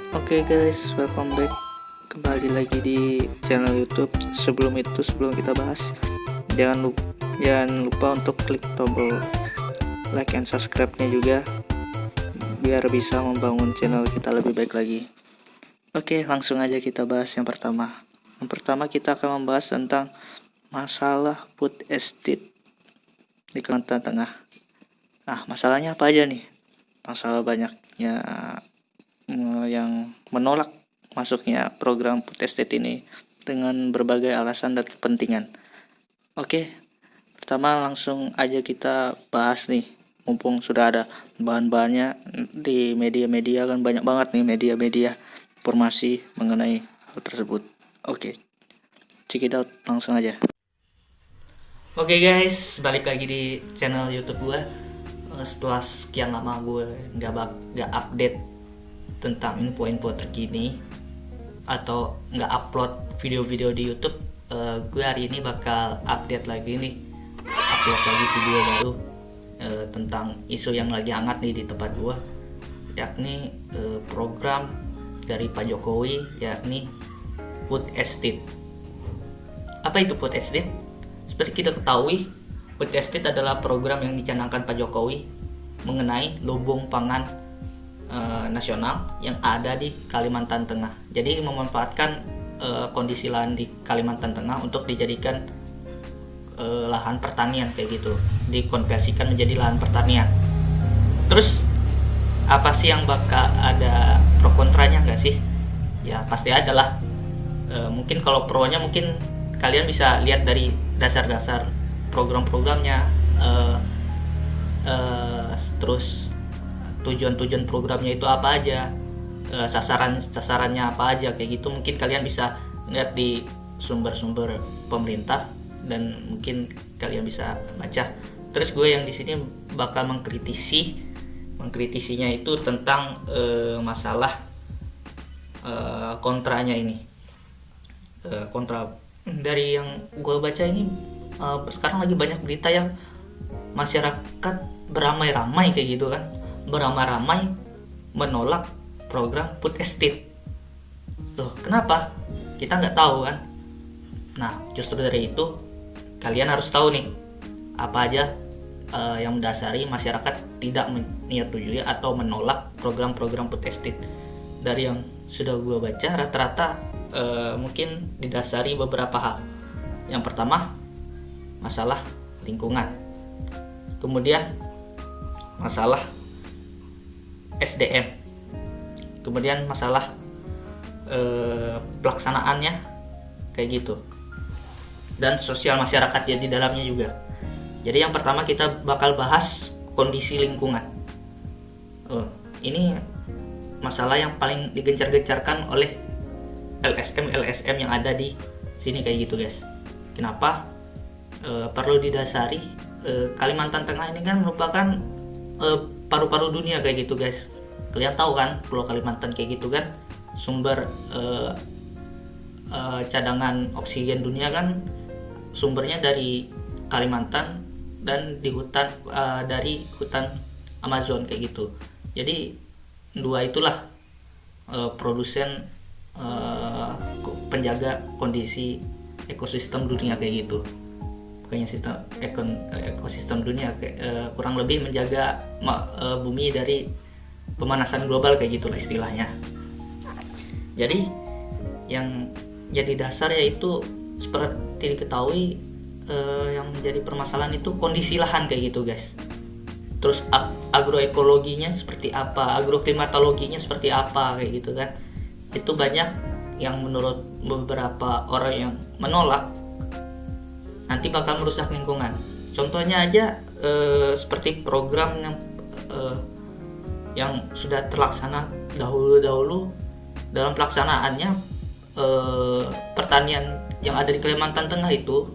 Oke guys, welcome back kembali lagi di channel YouTube. Sebelum kita bahas, jangan lupa untuk klik tombol like and subscribe-nya juga biar bisa membangun channel kita lebih baik lagi. Oke, langsung aja kita bahas yang pertama. Yang pertama kita akan membahas tentang masalah food estate di Kalimantan Tengah. Nah, masalahnya apa aja nih? Masalah banyaknya yang menolak masuknya program food estate ini dengan berbagai alasan dan kepentingan. Oke, pertama langsung aja kita bahas nih, mumpung sudah ada bahan-bahannya di media-media, kan banyak banget nih media-media informasi mengenai hal tersebut. Oke, check it out, langsung aja. Oke guys, balik lagi di channel YouTube gue. Setelah sekian lama gue nggak update tentang info-info terkini atau nggak upload video-video di YouTube, gue hari ini bakal update lagi nih, upload lagi video baru tentang isu yang lagi hangat nih di tempat gue, yakni program dari Pak Jokowi, yakni food estate. Apa itu food estate? Seperti kita ketahui, food estate adalah program yang dicanangkan Pak Jokowi mengenai lumbung pangan nasional yang ada di Kalimantan Tengah. Jadi memanfaatkan kondisi lahan di Kalimantan Tengah untuk dijadikan lahan pertanian kayak gitu, dikonversikan menjadi lahan pertanian. Terus apa sih yang bakal ada pro kontranya nggak sih? Ya pasti ada lah. Mungkin kalau pro-nya mungkin kalian bisa lihat dari dasar-dasar program-programnya, terus tujuan programnya itu apa aja, sasarannya apa aja kayak gitu. Mungkin kalian bisa lihat di sumber-sumber pemerintah dan mungkin kalian bisa baca. Terus gue yang di sini bakal mengkritisinya itu tentang masalah kontranya ini. Kontra dari yang gue baca ini, sekarang lagi banyak berita yang masyarakat beramai-ramai kayak gitu kan, beramai-ramai menolak program food estate. Loh, kenapa? Kita nggak tahu kan. Nah, justru dari itu kalian harus tahu nih apa aja yang mendasari masyarakat tidak menyetujui atau menolak program-program food estate. Dari yang sudah gue baca, rata-rata mungkin didasari beberapa hal. Yang pertama, masalah lingkungan. Kemudian masalah SDM, kemudian masalah pelaksanaannya kayak gitu, dan sosial masyarakat ya di dalamnya juga. Jadi yang pertama kita bakal bahas kondisi lingkungan. Ini masalah yang paling digencar-gencarkan oleh LSM yang ada di sini kayak gitu guys. Kenapa? Perlu didasari, Kalimantan Tengah ini kan merupakan paru-paru dunia kayak gitu guys. Kalian tahu kan Pulau Kalimantan kayak gitu kan, sumber cadangan oksigen dunia kan sumbernya dari Kalimantan dan di hutan, dari hutan Amazon kayak gitu. Jadi dua itulah produsen penjaga kondisi ekosistem dunia kayak gitu. Bukannya ekosistem dunia, kurang lebih menjaga bumi dari pemanasan global kayak gitulah istilahnya. Jadi yang jadi dasar yaitu seperti diketahui, yang menjadi permasalahan itu kondisi lahan kayak gitu guys. Terus agroekologinya seperti apa, agroklimatologinya seperti apa kayak gitu kan. Itu banyak yang menurut beberapa orang yang menolak nanti bakal merusak lingkungan. Contohnya aja seperti program yang sudah terlaksana dahulu dalam pelaksanaannya, pertanian yang ada di Kalimantan Tengah itu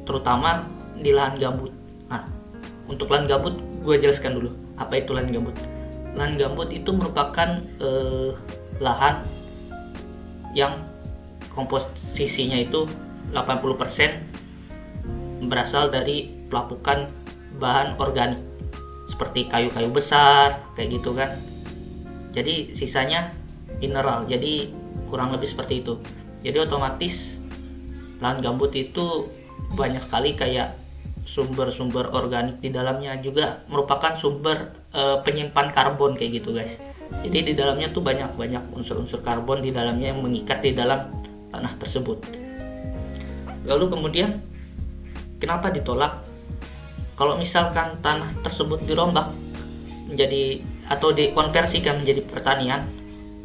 terutama di lahan gambut. Nah, untuk lahan gambut gue jelaskan dulu apa itu lahan gambut. Lahan gambut itu merupakan lahan yang komposisinya itu 80% berasal dari pelapukan bahan organik seperti kayu-kayu besar kayak gitu kan. Jadi sisanya mineral. Jadi kurang lebih seperti itu. Jadi otomatis lahan gambut itu banyak sekali kayak sumber-sumber organik di dalamnya, juga merupakan sumber penyimpan karbon kayak gitu guys. Jadi di dalamnya tuh banyak unsur-unsur karbon di dalamnya yang mengikat di dalam tanah tersebut. Lalu kemudian kenapa ditolak? Kalau misalkan tanah tersebut dirombak menjadi atau dikonversikan menjadi pertanian,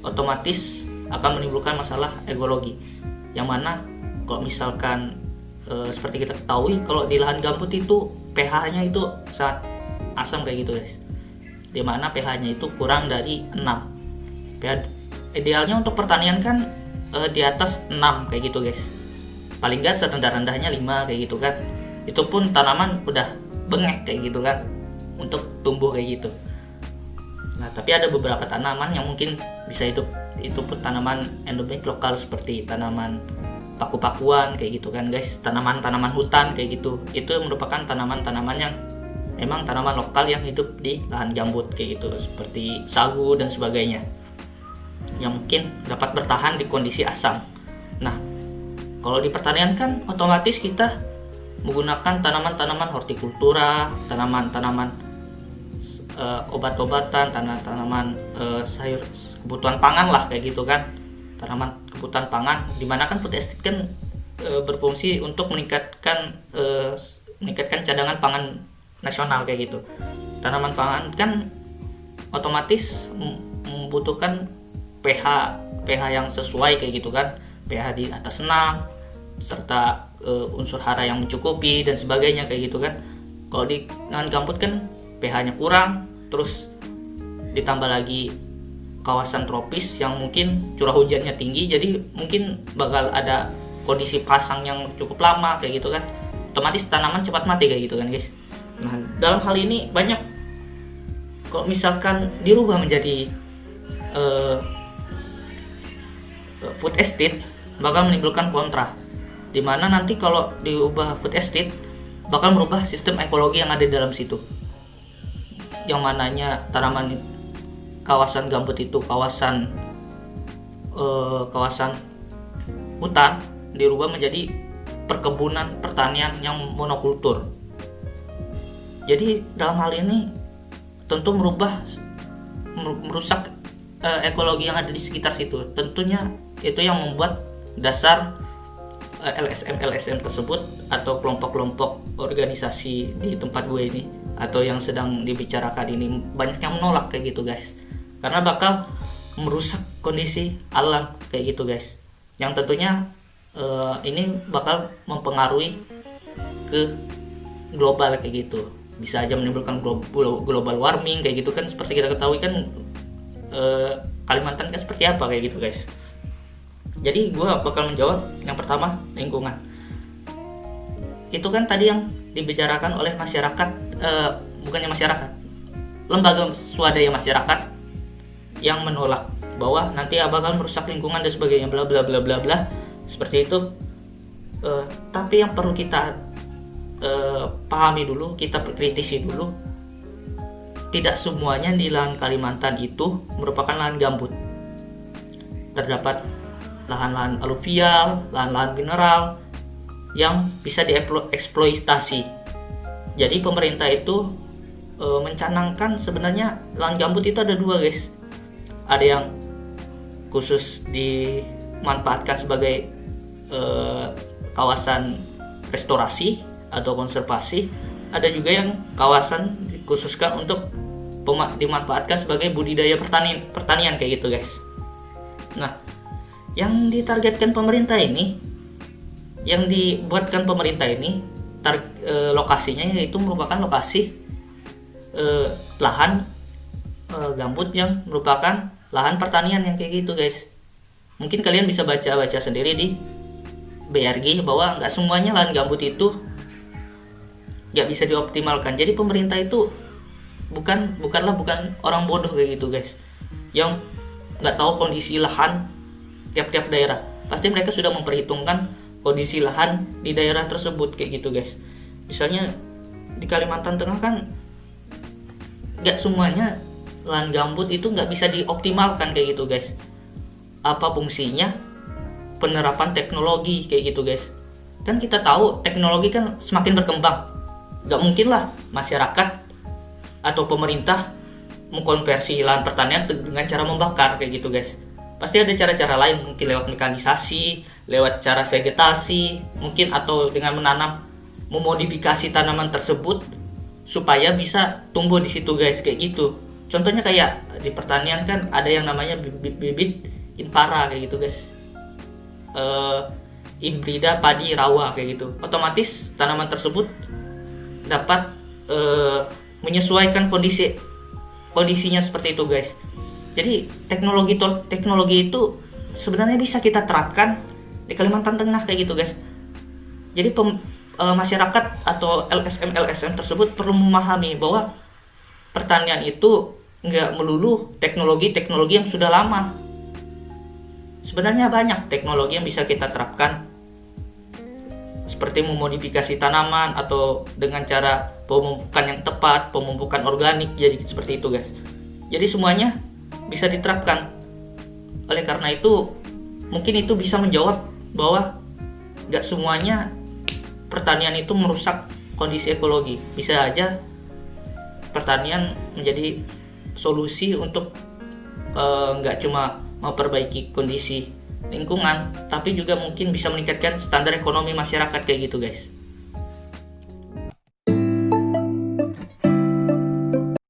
otomatis akan menimbulkan masalah ekologi. Yang mana kalau misalkan seperti kita ketahui, kalau di lahan gambut itu pH-nya itu sangat asam kayak gitu guys. Dimana pH-nya itu kurang dari 6. pH idealnya untuk pertanian kan di atas 6 kayak gitu guys. Paling nggak serendah-rendahnya 5 kayak gitu kan. Itu pun tanaman udah bengek kayak gitu kan untuk tumbuh kayak gitu. Nah, tapi ada beberapa tanaman yang mungkin bisa hidup, itu pun tanaman endemik lokal seperti tanaman paku-pakuan kayak gitu kan guys, tanaman-tanaman hutan kayak gitu. Itu merupakan tanaman-tanaman yang memang tanaman lokal yang hidup di lahan gambut kayak gitu, seperti sagu dan sebagainya, yang mungkin dapat bertahan di kondisi asam. Nah, kalau di pertanian kan otomatis kita menggunakan tanaman-tanaman hortikultura, tanaman-tanaman obat-obatan, tanaman sayur kebutuhan pangan lah kayak gitu kan, tanaman kebutuhan pangan, dimana kan food estate kan berfungsi untuk meningkatkan cadangan pangan nasional kayak gitu. Tanaman pangan kan otomatis membutuhkan pH yang sesuai kayak gitu kan, pH di atas 6 serta unsur hara yang mencukupi dan sebagainya kayak gitu kan. Kalau di lahan gambut kan pH-nya kurang, terus ditambah lagi kawasan tropis yang mungkin curah hujannya tinggi, jadi mungkin bakal ada kondisi pasang yang cukup lama kayak gitu kan. Otomatis tanaman cepat mati kayak gitu kan guys. Nah, dalam hal ini banyak, kalau misalkan dirubah menjadi food estate bakal menimbulkan kontra, dimana nanti kalau diubah food estate bakal merubah sistem ekologi yang ada di dalam situ, yang mananya tanaman kawasan gambut itu kawasan hutan dirubah menjadi perkebunan pertanian yang monokultur. Jadi dalam hal ini tentu merusak ekologi yang ada di sekitar situ. Tentunya itu yang membuat dasar LSM tersebut atau kelompok-kelompok organisasi di tempat gue ini atau yang sedang dibicarakan ini banyak yang menolak kayak gitu guys, karena bakal merusak kondisi alam kayak gitu guys, yang tentunya ini bakal mempengaruhi ke global kayak gitu, bisa aja menimbulkan global warming kayak gitu kan. Seperti kita ketahui kan Kalimantan kan seperti apa kayak gitu guys. Jadi gue bakal menjawab yang pertama, lingkungan. Itu kan tadi yang dibicarakan oleh masyarakat, bukannya masyarakat, lembaga swadaya masyarakat yang menolak bahwa nanti bakal merusak lingkungan dan sebagainya, bla bla bla bla bla seperti itu. Tapi yang perlu kita pahami dulu, kita kritisi dulu, tidak semuanya di lahan Kalimantan itu merupakan lahan gambut. Terdapat lahan-lahan aluvial, lahan-lahan mineral yang bisa dieksploitasi. Jadi pemerintah itu mencanangkan sebenarnya lahan gambut itu ada dua guys. Ada yang khusus dimanfaatkan sebagai kawasan restorasi atau konservasi, ada juga yang kawasan dikhususkan untuk dimanfaatkan sebagai budidaya pertanian kayak gitu guys. Nah, yang ditargetkan pemerintah ini, yang dibuatkan pemerintah ini, lokasinya yaitu merupakan lokasi lahan gambut yang merupakan lahan pertanian yang kayak gitu guys. Mungkin kalian bisa baca sendiri di BRG bahwa nggak semuanya lahan gambut itu nggak bisa dioptimalkan. Jadi pemerintah itu bukan orang bodoh kayak gitu guys, yang nggak tahu kondisi lahan tiap-tiap daerah. Pasti mereka sudah memperhitungkan kondisi lahan di daerah tersebut kayak gitu guys. Misalnya di Kalimantan Tengah kan nggak semuanya lahan gambut itu nggak bisa dioptimalkan kayak gitu guys. apa fungsinya penerapan teknologi kayak gitu guys. Dan kita tahu teknologi kan semakin berkembang, gak mungkin lah masyarakat atau pemerintah mengkonversi lahan pertanian dengan cara membakar kayak gitu guys. Pasti ada cara-cara lain, mungkin lewat mekanisasi, lewat cara vegetasi mungkin, atau dengan memodifikasi tanaman tersebut supaya bisa tumbuh di situ guys, kayak gitu. Contohnya kayak di pertanian kan ada yang namanya bibit impara kayak gitu guys, hibrida padi rawa kayak gitu. Otomatis tanaman tersebut dapat menyesuaikan kondisinya seperti itu guys. Jadi teknologi itu sebenarnya bisa kita terapkan di Kalimantan Tengah kayak gitu guys. Jadi masyarakat atau LSM tersebut perlu memahami bahwa pertanian itu nggak melulu teknologi yang sudah lama. Sebenarnya banyak teknologi yang bisa kita terapkan, seperti memodifikasi tanaman atau dengan cara pemupukan yang tepat, pemupukan organik, jadi seperti itu guys. Jadi semuanya bisa diterapkan. Oleh karena itu mungkin itu bisa menjawab bahwa nggak semuanya pertanian itu merusak kondisi ekologi. Bisa aja pertanian menjadi solusi untuk nggak cuma memperbaiki kondisi lingkungan, tapi juga mungkin bisa meningkatkan standar ekonomi masyarakat kayak gitu guys.